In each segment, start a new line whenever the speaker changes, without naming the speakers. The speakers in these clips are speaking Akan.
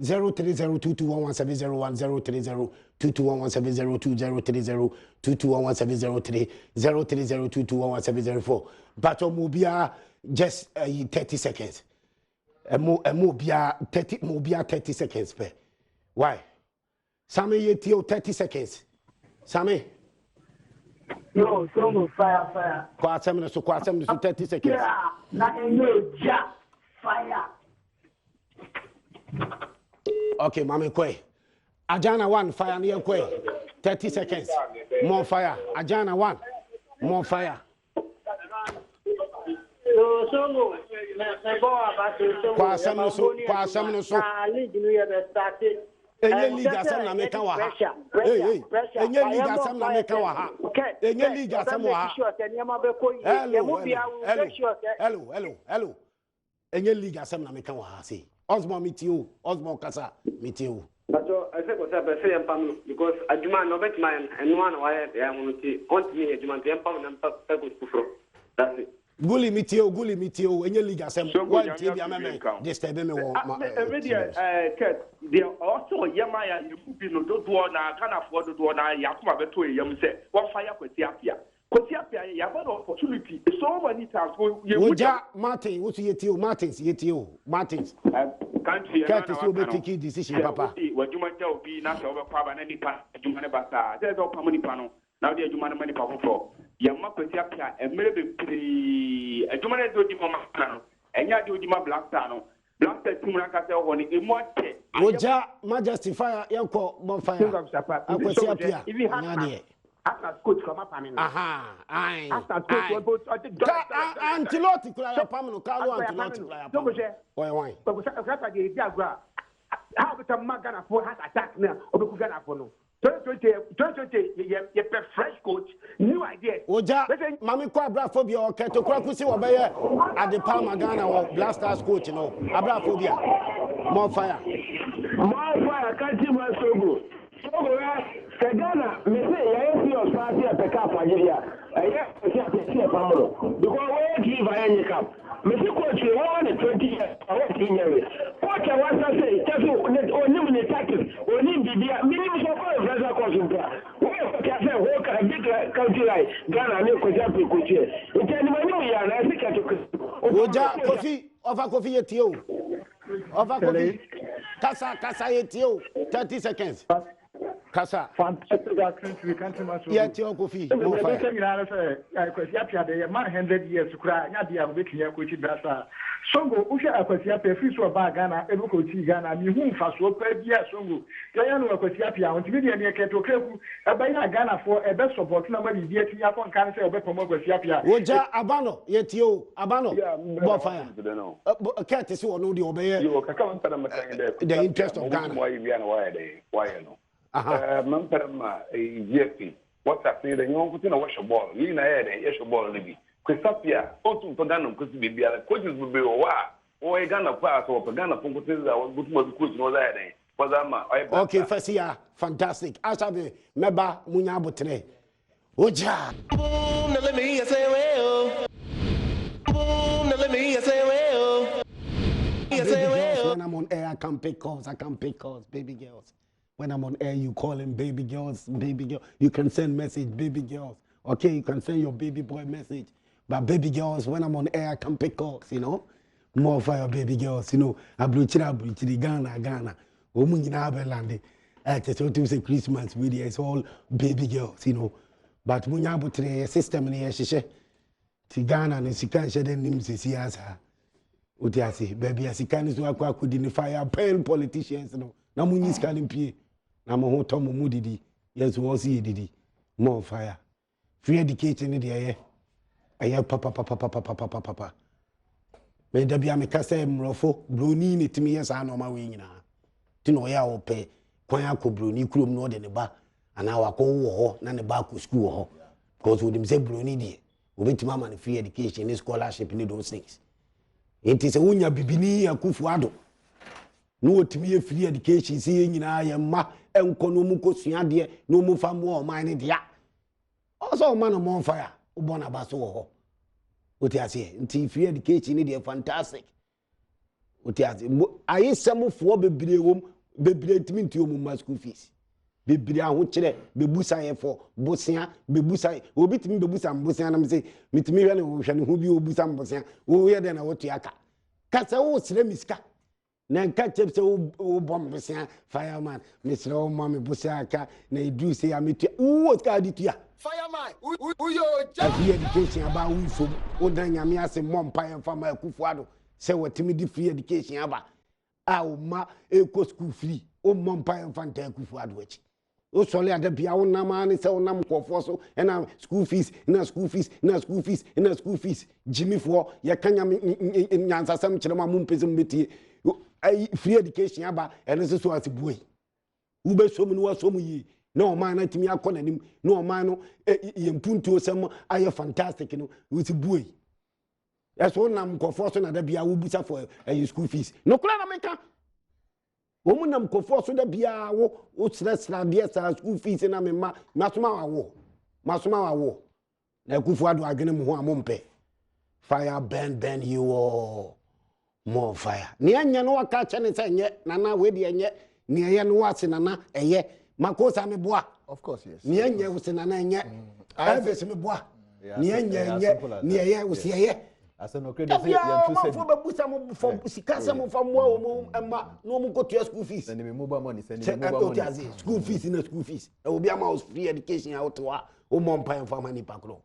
03022117010 03022117020 03022117003 03022117004 but mobia just 30 seconds mobia 30 seconds pe why Sammy yetio 30 seconds Sammy
no so fire
kwasem no so 30 seconds
yeah na no ja fire.
Okay, Mami Kwe. Ajana 1, fire near Kwe. 30 seconds. More fire. Ajana 1. More fire.
So,
Enye liga sam na meka wa ha. Enye liga sam na meka wa ha. Enye liga sam wa ha. Hello. Enye liga sam na meka wa ha say. Osmo mitio, Osmo kasa mitio.
So I said what I say empam because adjuma no bet man and one why I want to adjuma empam and pepper kufro. That's it.
Guli mitio, enye liga sam. One TV ameme. Disturb me wo.
Already Ket, they also Yamaya you no do na can afford do na yakuma beto yam say one fire kwesi apia. Kwesi apia ya have an opportunity. So many times
Woja Martin, what yetio Martins.
Country
can't still be taking decision, Papa.
What you might tell be not over power and any part, you man basa. There's no money panel. Now there's money power for. Yamaka and maybe pretty a human do the mama and ya do the black tunnel. Black Tumaka on it in what
Woja Majesty fire, Yanko, bonfire. I will see up here. If you have
after school come up and
aye.
After school,
Antilote, Pamelo, Carlo, why?
But how about a Magana for has attack now or Gana for no? 2020, you fresh coach, new idea.
Oja, Mammy Quabraphobia or Ketocracy or Bayer at the Palmagana or Blasters coach, you know, Abraphobia. More fire,
can't see my so good. Ghana, me say, I see your party at the cap, Nigeria. I see a family. Because where do you buy any cup? Me see coach, 120 years, I want to hear it. Coach, I want to say, just only tackle, only Bibia, minimum of all Gaza Cosin. Where can I say, work a big country like Ghana, and you could have to coach here. You tell me, I think I took
Oja, coffee, over coffee at you. Over coffee. Kasa etio, 30 seconds. Kasa.
Fantastic country, countryman.
Yeah, Tio Kofi. No fire.
I 100 years to cry. Nadia will be here, which is Brasa. Songo, Usha Aquasia, free to a bagana, a local Tigana, me whom fast will pay dear Songo. Diana Aquasia, on TV and Kato Kepu, a Bayana Ghana for a best support, nobody dear to Yapon cancer or Bepomo Siapia.
Woja Abano, yet you, Abano, bonfire. A cat is who know the obey the interest of Ghana.
Why you know? Mamperma GFP. What's happening? The young person wash a ball. You know, yes, a ball, Libby. Christopia, Otu Pagano, because be a coaches will be a while. Or a Ghana pass or Pagana Punkus, I was good more good no that day.
Okay, first year, fantastic. As I be, Meba Munyabo today. Oja.
Boom, let me say, well. Boom, let me say, well.
When I'm on air, I can pick calls, baby girls. When I'm on air, you call them baby girls, baby girl. You can send message, baby girls. Okay, you can send your baby boy message. But baby girls, when I'm on air, I can pick calls, you know. More fire, baby girls, you know. Abruchira, Ghana. Omunyina Abelande. To say Christmas video, it's all baby girls, you know. But Munyabutre system in here, Ghana and Sikan Sheden Nims is Yasa. Utiasi, baby, as he can is work could identify pen politicians, you know. Namunis can pay. Namo Tomu Mudidi. Yes, was he did. More fire. Free education in the air. I have papa. May there be a Mecassa Mrofo, Bruni to me as I know my wing now. To know ya pay. Quayako Bruni, Krum, no than a bar, and our co war, none a bar school. Because with him say Bruni, we went to Mamma and free education, and scholarship in those things. It is a Unya Bibini and Kufuado. No to me free education, seeing in I am ma and Konomuko Siadia, no more far more mine dia. Also, man of on fire, Ubona Basso. What I say, until free education is fantastic. Otiazi ayi samofo bebre wom bebre timi nti omuma school fees bebre aho kire bebusa ye for bosia bebusa obi timi bebusa bosia na me say mitimi hwe ne hwe ne hu bi obusa bosia wo ye de na wotuaka kasa wo sire miska na nka chepse wo bom bosia fireman misre wo mama bosia aka na edu say ametu wo ska ditua
fireman uyo
free education aba wo fom wo dan nyame ase mompa ye mfa ma akufuado se watimi di free education aba a o ma eco school free o mompa ye mfa nta akufuado achi o sole ada bia wo nama ne se wo nam kofo so na school fees na school fees na school fees na school fees jimi fo ye kanya nyansasam kire ma mumpese mbetie free education aba ene so asibuoi wo be so mu no so mu yi na o man na timi akọ nanim na o man no ye mpuntu osem aye fantastic no wo sibuoi eso nam kofo so na da bia wo busa for school fees no kula na meka wo mu nam kofo so da bia wo sra dia sa school fees na me ma masoma wawo na kufu ado agene mu ho amompe fire burn you all more fire ni anya no waka cha ne nye nana we de nye ni eye no wase nana eye makosa me boa
of course yes
ni anya wo se nana nye avese me boa ni anya ni eye wo se eye
asa no credit say you
say for babusa mo for sikasa mo for mo mo emma no mo go to school fees
send me mobile money
school fees na school fees e obi ama free education out to o mo mpan for money pakro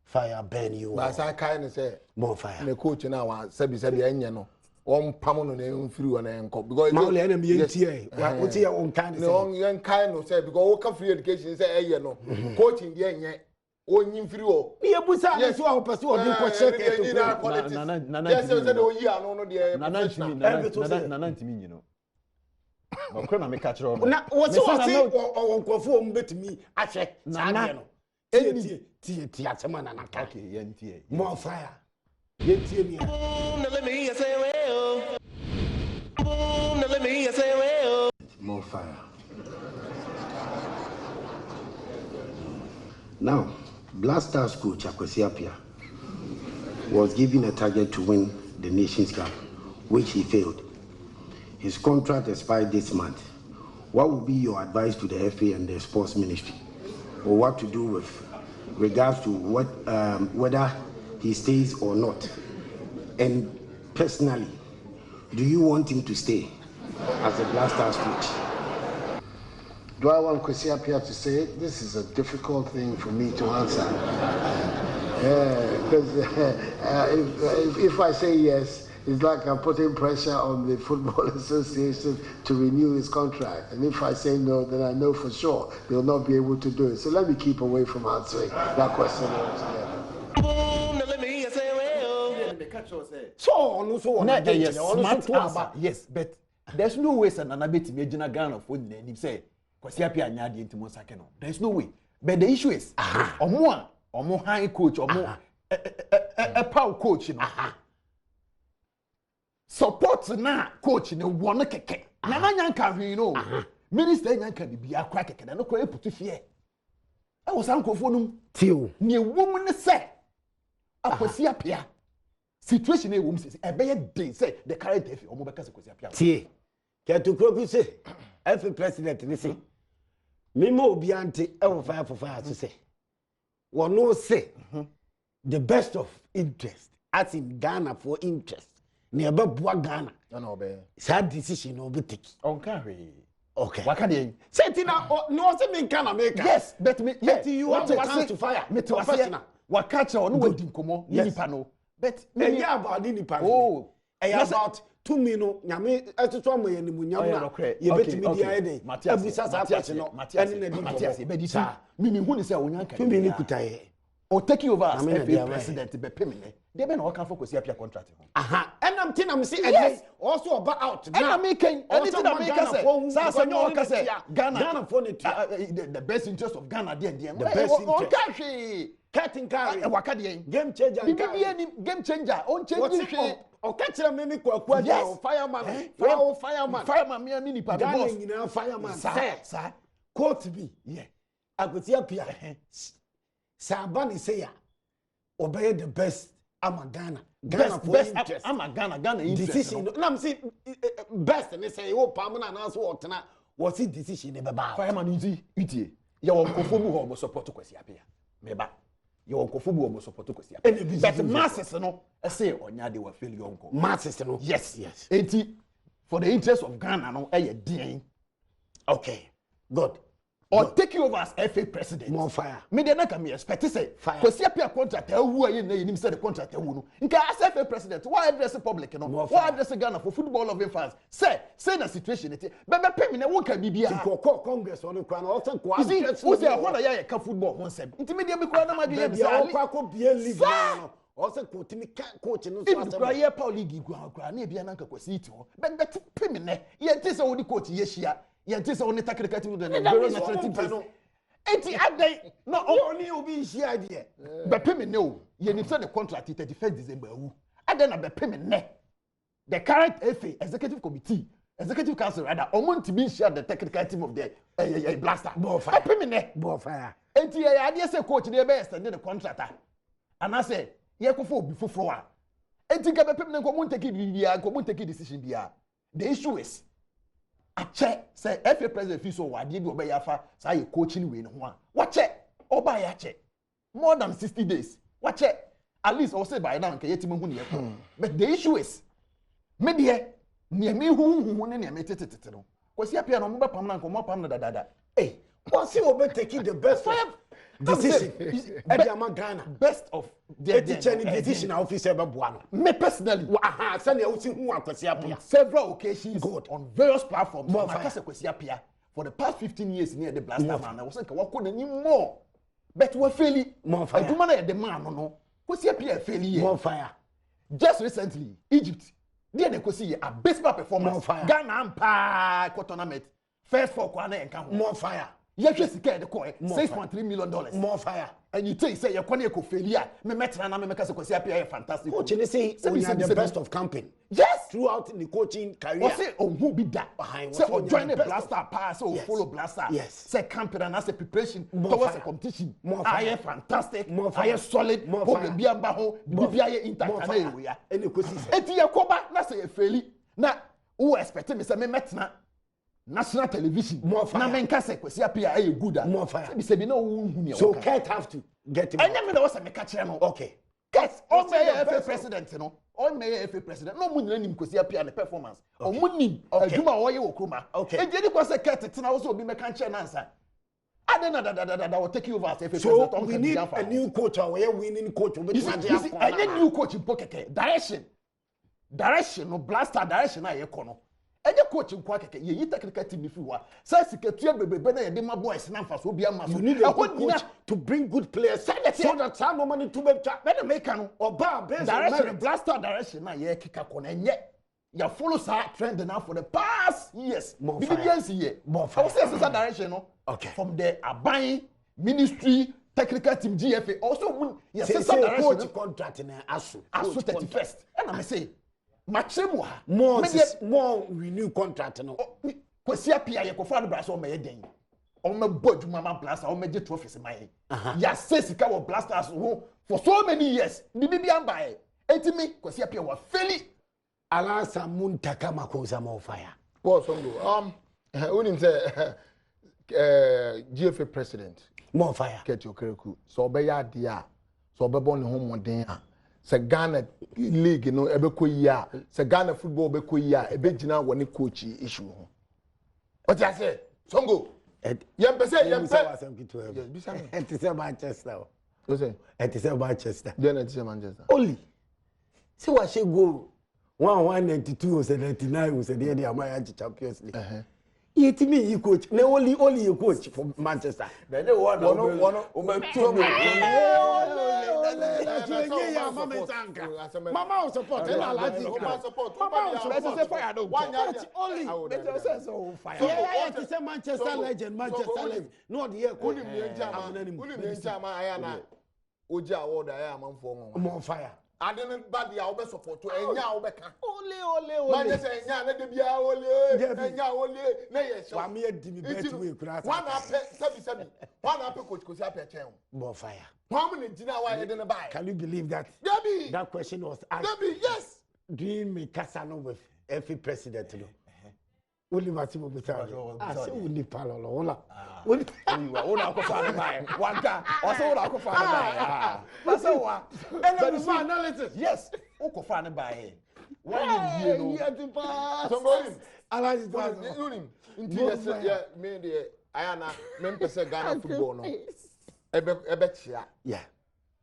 fire burn you
ba sa kai ne say
more fire
na coach na wa sabi enye no on pam no na mfiri wo na enko because
ma ole na me ntie what you on kind say
no yan kai no say because wo ka free education say eye no coaching dey enye onyi mfiri wo
ye busa na so ho pese obi ko check it
na yes say dey oyi anu no dey
na ntimi nyi no ba ko na me ka kire o
na wo se o nkofo o mbetimi ahwe na no tie asema na naka
okay ye ntie
more fire ye tie mi
na let me say well na let me say well
more fire now Black Stars coach Akwesi Appiah was given a target to win the Nations Cup, which he failed. His contract expired this month. What would be your advice to the FA and the sports ministry, or what to do with regards to whether he stays or not? And personally, do you want him to stay as a Black Stars coach?
Do I want Kwesi Appiah to say it? This is a difficult thing for me to answer. Because if I say yes, it's like I'm putting pressure on the Football Association to renew his contract. And if I say no, then I know for sure they'll not be able to do it. So let me keep away from answering that question altogether.
Yes, but there's no way Nana betimi agina Ghana for him say Kwesi Appiah nya de ntimo sake no. There's no way. But the issue is omo high coach omo power coach no. Support na coach ne won keke. Nana nyanka hwi no. Minister nyanka bibia kwa keke na no kwa eputu fie. E wo san kofo num.
Tio.
Ne wom ne se Kwesi Appiah. Situation e wom se e be ye dey say the current FA omo beka se Kwesi Appiah.
Tie. Ketu kroku se FA president ni se Mimo obiante e wo fire for fire to say. We no say the best of interest as in Ghana for interest. Ni ebe bua Ghana.
No be.
Sad decision no be take.
Onka hwe.
Okay.
Waka dey.
Say tina no say me can make.
Yes, but me
yet you want to chance to fire.
Me professional. Waka che ono wadi nkomo nipa no. But
me about the nipa.
Oh.
About 2 minutes nyame etutu amoye ni munyam na ye betimi dia ede abusa sa kwache no ene na di
Matias be di sa mimi hu ni say onyanka
2 minutes kutaye
o take over as FA president be pemine dey be na o kan for Kwesi Appiah contract ho
enam tinam si ede also oba out now
enam ken anything that make us say sa no ka say Ghana
for
the best interest of Ghana there
the best interest
o
cutting carry
waka dey
game changer
game changer on change hwe
o catch me kwa fireman
me ni nipa
the boss nyina fireman
sir
quote me Akwesi Appiah sabani say ya obey the best ama Ghana Ghana for interest.
I'm a Ghana interest.
Decision. No, I'm saying best. And they say, oh, Pamela and answer what now? What's the decision? Never buy.
Fireman, UT. You want Kofubu or support to Kwesiapia. Meba. You want Kofubu or support to Kwesiapia. But masses, no, I say, on Yadi will feel your uncle.
Masses, no.
Yes. 80 for the interest of Ghana, no, a
okay. Good.
Or take you over as FA president.
More fire.
Me dey not me expect to say
fire.
Kwesiapia contract who are you him say the contract who no. Nka as FA president, why address the public no? Why address Ghana for football loving fans? Say na situation it. Be pay me na won ka bibia.
Ko Congress on kwa na also kwa.
Who say who na ya ka football won say. Nti me dey be kwa na ma dey be say.
Kwa ko bie league no. Also coach me coach no so
asa. If you Paul league kwa na bia na nka Kwesi it ho. Be pay me ne. Ye ti say wo di coach ye hia. Ye ti say wo ni technical team do na very natural team. Enti adai no
only obi hia de.
Be pay me ne o. Ye ni say the contract 31st December wu. Adai na be pay me ne. The current FA executive committee, executive council rather, omonti be share the technical team of the Blaster.
Bo fire.
Pay me ne.
Bo fire.
Enti ye adai say coach dey be extend the contract. And I say ye ko fo bi foforo a. Enti ka be pay me ne ko mon take bia, ko mon take decision bia. The issue is ache say FA president fi so wade bi obeya fa say ye coaching we no ho a wache oba ya che more than 60 days wache at least I say by now nke yetime hu ne ye. But the issue is me de ne me hu ne me tetetete no Kwesiapia no mbe pam na nko mo pam na dadada
what's he over taking the best decision Ediama Ghana
best of
the decision officer Babuano.
Me personally
send you see who Kwesiapia
several occasions on various platforms Makase Kwesiapia for the past 15 years near the Blaster man I was saying what could any more but we fairly more fire do man the man no Kwesiapia fairly
more fire
just recently Egypt they Kwesi a baseball performance Ghana ampa tournament first four kwana enka
more fire.
Yes, the coin $6.3 million.
More fire.
And you say you're going to failure. Me metra na me make Kwesiapia fantastic.
Coach, they say we are the best of camping.
Yes,
throughout the coaching career.
What say who be that? Say join the Blaster pass or follow Blaster.
Yes.
Say camping and as a preparation towards a competition. More fire. Fantastic. More fire. Solid. More fire. Be amba ho. Be intact. More fire.
And you could see.
Eti yakoba na say faili. Na who expect me say me metra national television. More fire. Na men kase Kwesiapia ay good.
More fire.
Say be no hu
so can't have to get him.
And me na was me catch no.
Okay.
Yes, all mayor FA president no. All mayor FA president. No mun nim Kwesiapia na performance. O mun nim aduma o ye okroma.
Okay.
E je kwa say ket tena wo so obi me kan che na ansa. That will take you over as FA
so
president.
We need a new coach or we winning coach.
You see, any new coach in Pokeke direction no Blaster direction na ye kono. Any coach in Kwakeke, ye technical team if you are. Say secretary bebe na ye de my boys na mfa so bia ma so.
You need a good coach to bring good players so that some money to make better make no or bar based
direction Blaster direction na ye kika kono enye. You follow that trend now for the past years. Billions here.
More fire.
I say it's that direction no.
Okay.
From the Abai ministry technical team GFA also yes
say coach contract in ASU
31st. And I say Machemwa
more renew contract no.
Kwesiapia ye ko fa no braso o me den. O me bodu mama Blaster o me get trophies my. Ya say sika wo Blasters for so many years. Ni bibia mbae. Etimi Kwesiapia wa fairly
Alasa Muntaka Makosa more fire.
Well, Songo, unim say GFA president
more fire.
Get your Kereku. So obeya dia. So obebon ne ho moden a. Se Ghana league no ebeko ya. Se Ghana football ebeko ya. Ebegina woni coach issue ho. What you say? Songo. Yempe say yempe.
It is Manchester.
What say?
It is Manchester.
Then it is Manchester.
Only. See what she go. 192 or 99 was the Amaya Champions League. It me you coach. No only you coach for Manchester.
Then they one
Mama support.
Mama support.
Only. Fire. Yeah, it's a Manchester legend. No, the year.
Oja award I am for
more fire.
adene bad ya obe support enya obe kan
ole
man say enya na de bia ole enya ole na ye show
wa me di me bet we kura
one up sabi one up coach kosi apia chen
more fire
how many gina wa ye de buy
can you believe that
Debbie
that question was asked
Debbie yes
doing me kasano with every president no Only Matimo Bitaro. I say only Palolo. Ola. Only
Ola Kofana by Wanka. Also Ola Kofana by. That's what.
And my analysis.
Yes. Okofana by. One year.
Somebody.
I like it.
Unim. Until yeah, me the Ayana, member say Ghana football no. Ebe chia.
Yeah.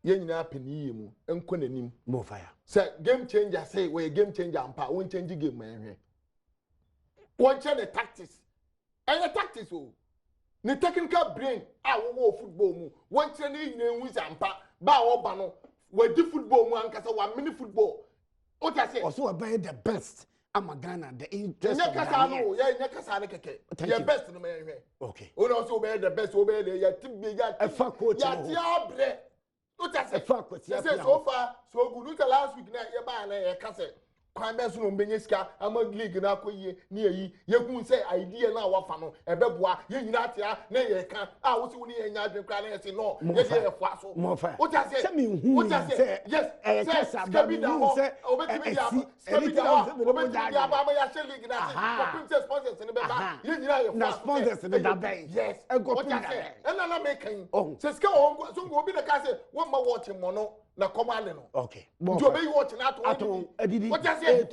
Ye nyina peni mu enko nanim.
More fire.
Say game changer say we game changer ampa won change game man. One change the tactics. And the tactics oh. The technical brain wo football mu. One change ni win ampa ba wo ba no. We di football mu ankasa wa mini football. What I say?
Also about the best. I'm a Ghana the interest.
Nya kasa no, yeah, nya kasa ne keke. Your best no man hwe.
Okay.
We also be the best we be the team big ya.
A fuck coach.
Ya ti abre. What I say?
Fuck coach.
Say so far so good. Look last week na ye ba na ye kase. Kwan be so no benye sika ama league na akoyie na yi ye kun say idea na wafa no ebeboa ye nyina atia na ye kan a wo si wo ni ye nya adwen kra na ye say no ye dey fo so what I say yes say skabi da ho obetimi dia skabi da ho obetimi dia ba ya share league na say princess sponsors ni be ba ye nyina ye
na sponsors ni da bay
yes
what
I say and na make kan say ska ho so go obi na ka say wo ma watch mo no na command no
okay
do be watch na to
edidi
what I say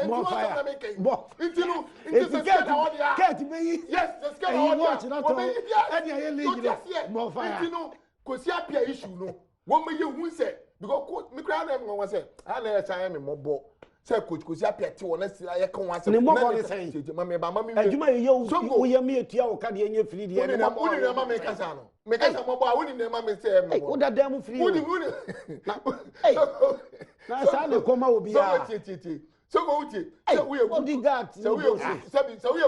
more fire more
into the get out there
get me
yes the get out
watch na to edi aye league more fire
into kosi apia issue no wo me ye hu say because me cry na me say na e chan me mobo say coach kosi apia ti wona si aye kan wa say
ne mobo ne say
mama ba mama
adwuma ye wo ye me etua wo ka de enye free de
ne mobo ne mama me kasa no me kasa mobo a woni ne mama me say mobo
wo da dem free
woni
na sa ne koma obi a
so go uti say we a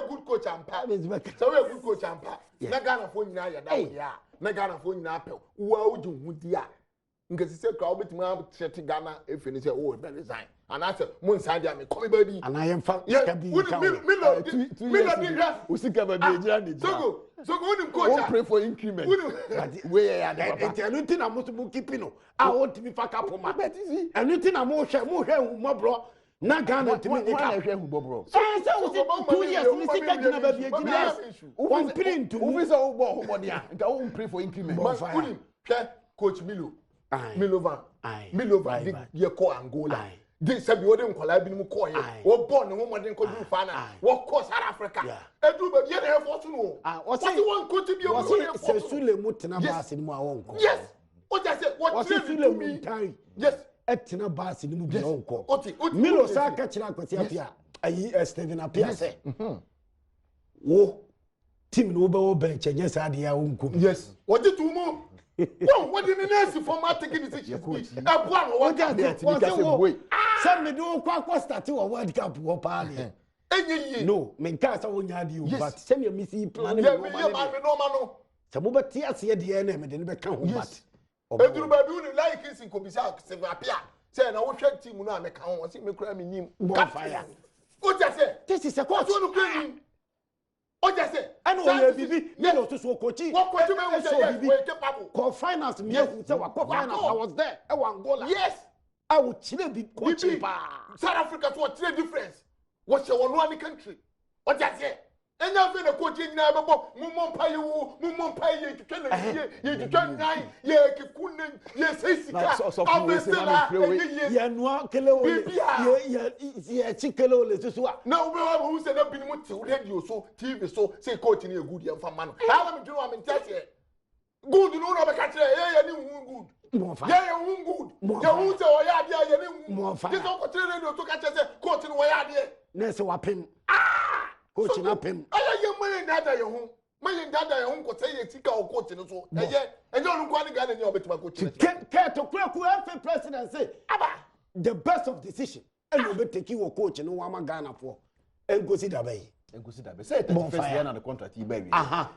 good coach ampa say we a good coach ampa na Ghana fo nyina ya da ya na Ghana fo nyina apel wo udi hudi a ngesi say ka obetimi am threat Ghana efe ni say oh be resign and I say mun san dia me come baby
and I am fa ka bi ka
usika ba bi ejira ni so go unim coach
pray for increment we ya da anything na mo keep no I want to be fa kapo ma anything na mo hwe mo bro na Ghana to me ka hwe hu bro so 2 years ni sika gina ba bi ejina one print to
we say wo bo ho dia nka wo pray for increment
unim hwe coach Milovan ye ko Angola di sabi wo de nkola bi mu ko ye wo born ne mo de ko du fa na wo ko South Africa edu ba ye na force no what you want coach bi o
se sule mutena baasi ni mu awon ko
yes o just say what
sule mutai
yes
etina baasi ni mu bi awon ko Milo Saka kira kwati apia ayi Steven apia se wo team no be wo bench enye sa de ya won ko
yes wo di tu mu no, what did the nurse format taking decisions? What
send me do kwa start to a World Cup wo paali. No, men ka sa wonya di but send me missy plan
no.
Some be tia se de na me de be ka ho but.
Eduru ba bi uni like is in komisa se apia. Say na wo hwe team no a me ka ho, say me kura me nim.
Fire.
What just say?
This is a coach.
O just say,
I know bibi me no to so coach.
What coach me we say we capable.
Call finance me say wa call finance I was there. E wa Angola.
Yes.
I will chile bi coach pa.
South Africa to what chile difference. What's your one country? What just say? Enya fe na coach nyina be bo mummo mpa ye twetwe na ye twetwe nyan ye kikunen ye sesika
ye no kele o ye chikele o le susu a
na we wa hu se na binimu ti radio so TV so say coach ni e good ye mfa ma no ha me dwenu am ntase good no be ka kire ye ni hu good ye hu good ye hu se o ya de ye ni hu ti so ko kire radio to ka kire se coach ni wo ya de
na se wa pem coach na pem
aya ye mo dada ye hu mayin dada ye hu ko say ye tika o coach ni so eye onu kwa ni Ghana ni obetima coach ni
ke to kwaku FA president say aba the best of decision and you be take you coach no wa ma Ghana for engosi dabe
say 31st year na the contract e ba wi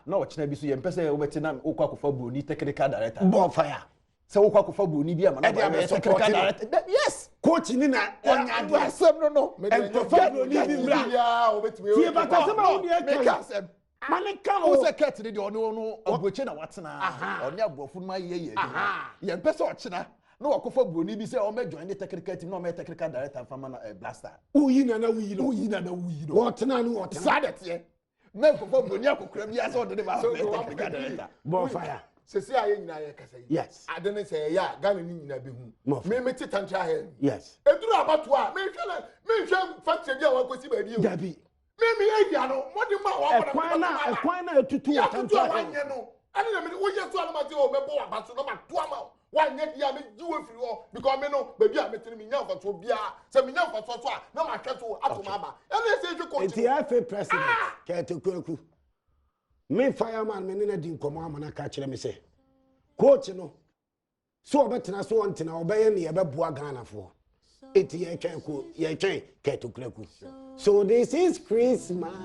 na o china bi so ye mpese wo betina o kwa kofa broni technical director
bon fire
sɛ wokɔ akɔfa broni bi ama na technical director yes
coach ni na
ɔnya de asɛm no
and prefer broni bi mra
ya obetumi
tie ba ka sɛm a wo de
make asɛm
mane ka
wo
o
sɛ ket ne de ɔno aburoche na watena ɔne abuofo no ma yɛ yɛ pɛ sɛ ɔkyena na wakɔfa broni bi sɛ ɔmɛ join the technical team na ɔmɛ technical director fama na blaster
uyi na uyi
no
wɔtena no wɔtena
saa de teɛ na nkɔfa broni akɔkora bi asɛ ɔde ne ba technical director
bɔ fire
sesi a yɛ nyinaa yɛ kasa yi
yes
ade ne sɛ ya Ghana ni nyinaa be hu me te tantra he
yes
eduru abato a me hwɛ factory bi a wakosi ba bi o
dabi
me ya no modi ma wa
ekwan na etutu
ya
tantra
wanyɛ no ade na me wo yɛ so anoma te o me bo abato no ma to ama wanyɛ dia me jiwe firi ho because me no ba bi a me tene me nya fato bia sɛ me nya fato so a na ma hwɛ so atoma aba ene sɛ hwɛ coach
eti afa president kete kwaku me fireman me ne na di nkomo amana ka kire me say coach no so obetena so ontena obeye ne yebeboa Ghana fo eti ye twen ko ye twen keto kraku so this is Christmas